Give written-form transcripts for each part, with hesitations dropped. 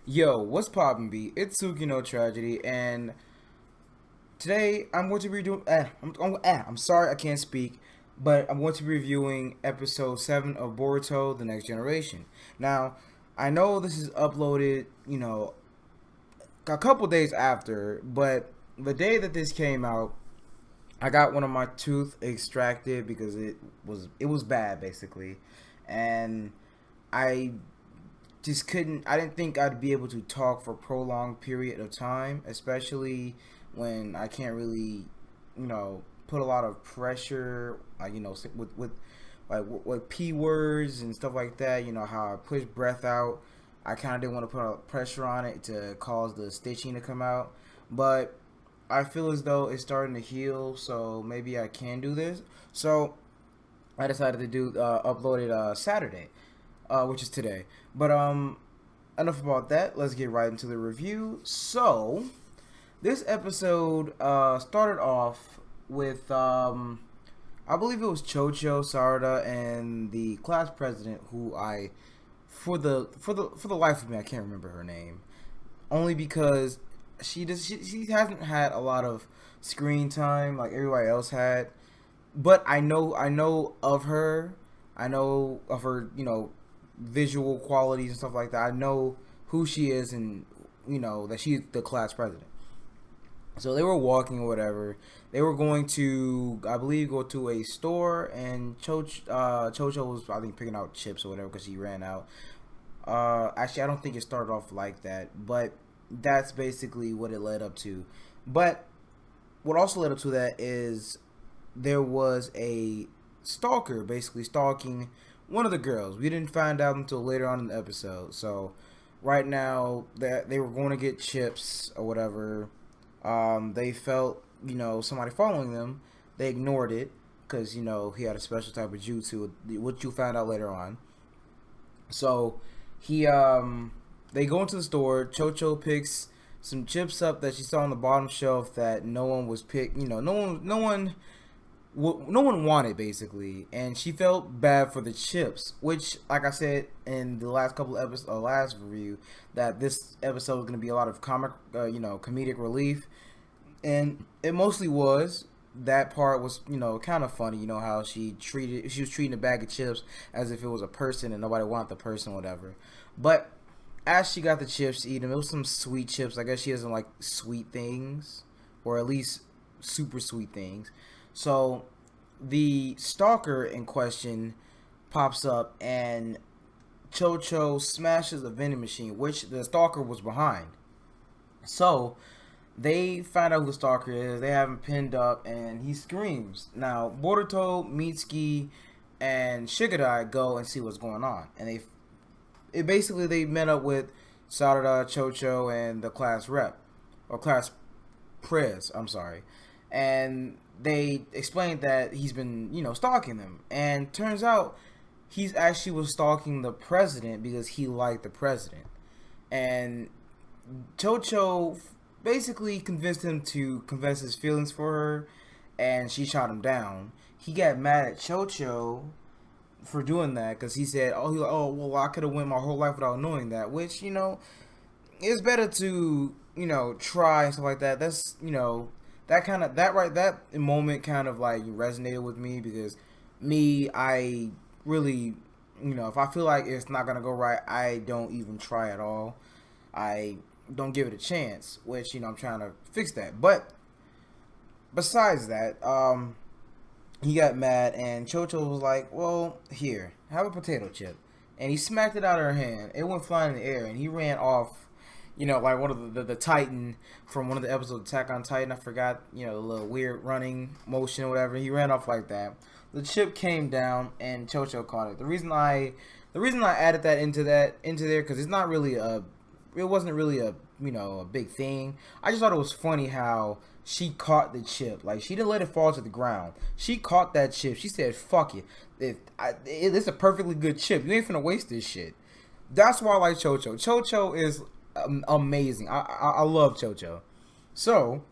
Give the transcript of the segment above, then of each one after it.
Yo, what's poppin', B? It's Suki No Tragedy, and today I'm going to be doing. I'm sorry I can't speak, but I'm going to be reviewing episode 7 of Boruto: The Next Generation. Now, I know this is uploaded, a couple days after, but the day that this came out, I got one of my tooth extracted because it was bad basically, and I just couldn't. I didn't think I'd be able to talk for a prolonged period of time, especially when I can't really, put a lot of pressure, with with p words and stuff like that. You know how I push breath out. I kind of didn't want to put a pressure on it to cause the stitching to come out, but I feel as though it's starting to heal, so maybe I can do this. So I decided to do upload it Saturday, which is today. But enough about that. Let's get right into the review. So this episode started off with I believe it was Cho Cho, Sarada, and the class president, who I for the life of me I can't remember her name, only because she hasn't had a lot of screen time like everybody else had. But I know of her. I know of her, visual qualities and stuff like that. I know who she is, and that she's the class president. So they were walking or whatever. They were going to, I believe, go to a store, and Cho Cho was, I think, picking out chips or whatever because she ran out. Actually, I don't think it started off like that, but that's basically what it led up to. But what also led up to that is there was a stalker basically stalking one of the girls. We didn't find out until later on in the episode. So right now that they were going to get chips or whatever, they felt somebody following them. They ignored it because he had a special type of jutsu, which you found out later on. So he they go into the store. Cho Cho picks some chips up that she saw on the bottom shelf that no one was picked. No one wanted basically, and she felt bad for the chips. Which, like I said in the last couple of episodes, last review, that this episode was going to be a lot of comedic relief, and it mostly was. That part was, kind of funny. You know how she was treating a bag of chips as if it was a person and nobody wanted the person, whatever. But as she got the chips to eat them, it was some sweet chips. I guess she doesn't like sweet things, or at least super sweet things. So the stalker in question pops up, and Cho Cho smashes a vending machine, which the stalker was behind. So they find out who the stalker is. They have him pinned up, and he screams. Now Boruto, Mitsuki, and Shigadai go and see what's going on, and they met up with Sarada, Cho Cho, and the class rep, or class prez. I'm sorry, and they explained that he's been, stalking them, and turns out he's actually was stalking the president because he liked the president, and Cho Cho basically convinced him to confess his feelings for her, and she shot him down. He got mad at Cho Cho for doing that because he said, "Oh, well, I could have went my whole life without knowing that," which it's better to try and stuff like that. That's that moment kind of like resonated with me because I really if I feel like it's not gonna go right, I don't even try at all. I don't give it a chance, which I'm trying to fix that. But besides that, he got mad, and Cho Cho was like, "Well, here, have a potato chip," and he smacked it out of her hand. It went flying in the air, and he ran off. Like one of the Titan from one of the episodes of Attack on Titan. I forgot, the little weird running motion or whatever. He ran off like that. The chip came down, and Cho Cho caught it. The reason I added that into there because it wasn't really a big thing. I just thought it was funny how she caught the chip. Like, she didn't let it fall to the ground. She caught that chip. She said, "Fuck it. It's a perfectly good chip. You ain't finna waste this shit." That's why I like Cho Cho. Cho Cho is amazing. I love Cho Cho. So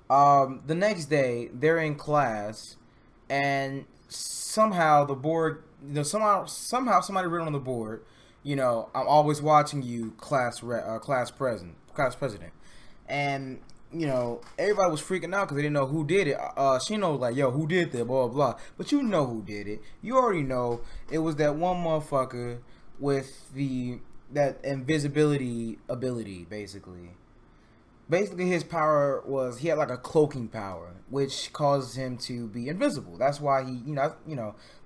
the next day they're in class, and somehow the board, somehow somebody wrote on the board I'm always watching you, class president, and everybody was freaking out because they didn't know who did it. Shino was like, yo, who did that? Blah blah blah. But you know who did it. You already know it was that one motherfucker with that invisibility ability, basically. Basically, his power was he had like a cloaking power, which caused him to be invisible. That's why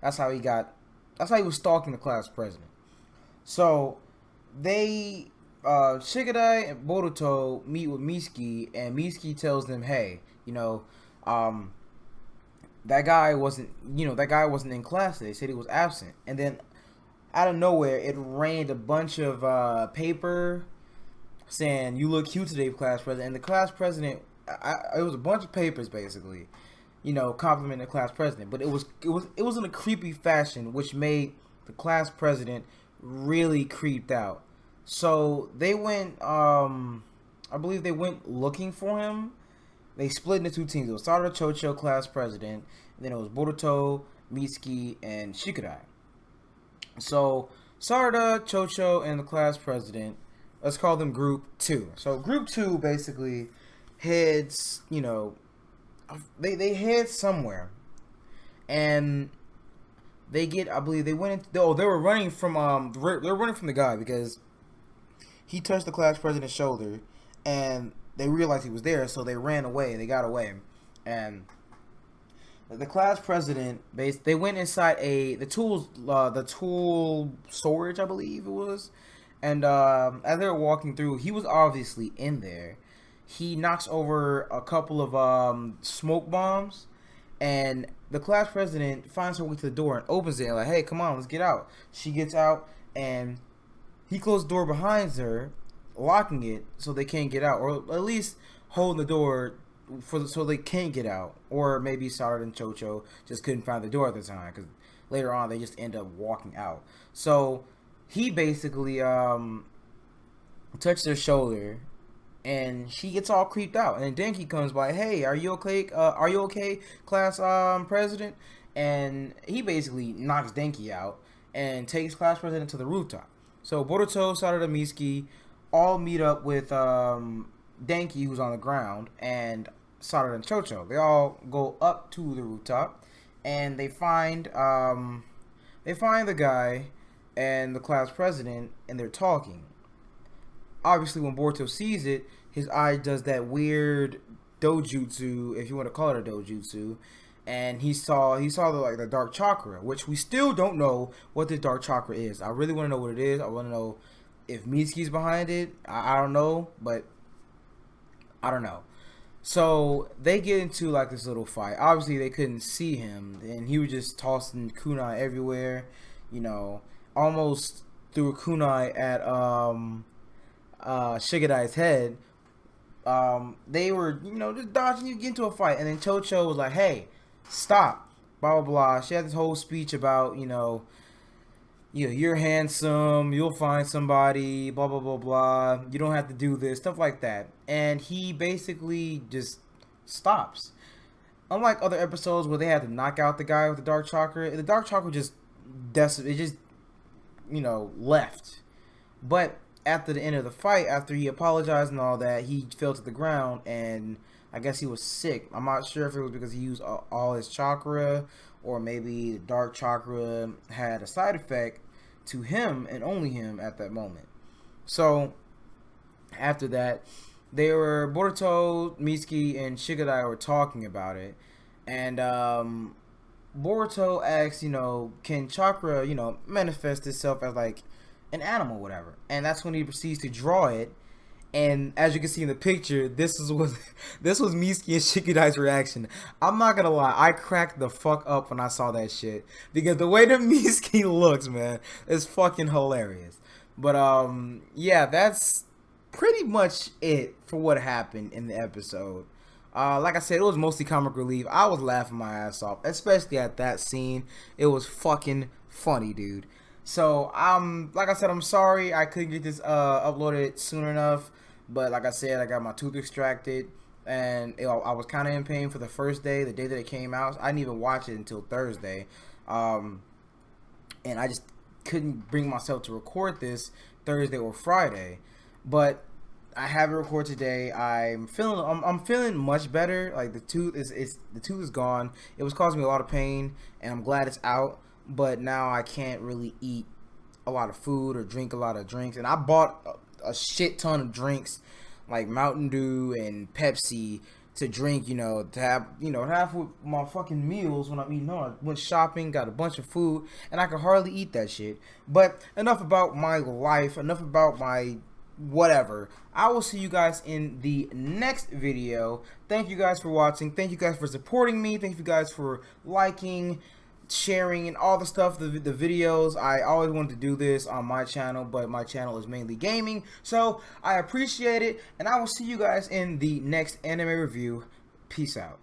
that's how he got. That's how he was stalking the class president. So they Shigadai and Boruto meet with Mitsuki, and Mitsuki tells them, "Hey, um, that guy wasn't in class today. They said he was absent." And then out of nowhere, it rained a bunch of paper saying, "You look cute today, class president." And the class president, it was a bunch of papers basically, complimenting the class president. But it was in a creepy fashion, which made the class president really creeped out. So they went, I believe they went looking for him. They split into two teams. It was Sarada, Cho Cho, class president, and then it was Boruto, Mitsuki, and Shikadai. So Sarada, Cho Cho, and the class president, let's call them Group 2. So Group 2 basically heads, they head somewhere. And they get, I believe they went into, they were running from, they're running from the guy because he touched the class president's shoulder and they realized he was there, so they ran away, they got away. And the class president, they went inside the tool storage, I believe it was. And as they were walking through, he was obviously in there. He knocks over a couple of smoke bombs, and the class president finds her way to the door and opens it and like, hey, come on, let's get out. She gets out, and he closed the door behind her, locking it so they can't get out, or at least holding the door so they can't get out. Or maybe Sarada and Cho Cho just couldn't find the door at the time because later on they just end up walking out. So he basically touched her shoulder, and she gets all creeped out. And then Denki comes by, hey, are you okay? Are you okay, class president? And he basically knocks Denki out and takes class president to the rooftop. So Boruto, Sarada, Mitsuki all meet up with Denki, who's on the ground, and Sarada and Cho Cho. They all go up to the rooftop, and they find the guy and the class president, and they're talking. Obviously, when Boruto sees it, his eye does that weird dojutsu, if you want to call it a dojutsu, and he saw the dark chakra, which we still don't know what the dark chakra is. I really want to know what it is. I want to know if Mitsuki's behind it. I don't know, but I don't know. So they get into like this little fight. Obviously, they couldn't see him, and he was just tossing kunai everywhere. Almost threw a kunai at Shigadai's head. They were, just dodging. You get into a fight, and then Cho Cho was like, "Hey, stop!" Blah blah blah. She had this whole speech about, you're handsome, you'll find somebody, blah blah blah blah. You don't have to do this, stuff like that. And he basically just stops. Unlike other episodes where they had to knock out the guy with the dark chakra, the dark chakra just left. But after the end of the fight, after he apologized and all that, he fell to the ground, and I guess he was sick. I'm not sure if it was because he used all his chakra, or maybe the dark chakra had a side effect to him and only him at that moment. So after that, Boruto, Mitsuki, and Shigadai were talking about it, and Boruto asks, can chakra, manifest itself as like an animal, whatever. And that's when he proceeds to draw it. And as you can see in the picture, this was Mitsuki and Shikadai's reaction. I'm not gonna lie, I cracked the fuck up when I saw that shit, because the way that Mitsuki looks, man, is fucking hilarious. But yeah, that's pretty much it for what happened in the episode. Like I said, it was mostly comic relief. I was laughing my ass off, especially at that scene. It was fucking funny, dude. So like I said, I'm sorry I couldn't get this uploaded soon enough. But like I said, I got my tooth extracted, and I was kind of in pain for the first day, the day that it came out. I didn't even watch it until Thursday, and I just couldn't bring myself to record this Thursday or Friday, but I have it record today. I'm feeling much better. Like the tooth is gone. It was causing me a lot of pain, and I'm glad it's out. But now I can't really eat a lot of food or drink a lot of drinks. And I bought a shit ton of drinks like Mountain Dew and Pepsi to drink, to have with my fucking meals when I'm eating. No, I went shopping, got a bunch of food, and I could hardly eat that shit. But enough about my life, enough about my whatever. I will see you guys in the next video. Thank you guys for watching. Thank you guys for supporting me. Thank you guys for liking, sharing, and all the stuff, the videos. I always wanted to do this on my channel, but my channel is mainly gaming, so I appreciate it, and I will see you guys in the next anime review. Peace out.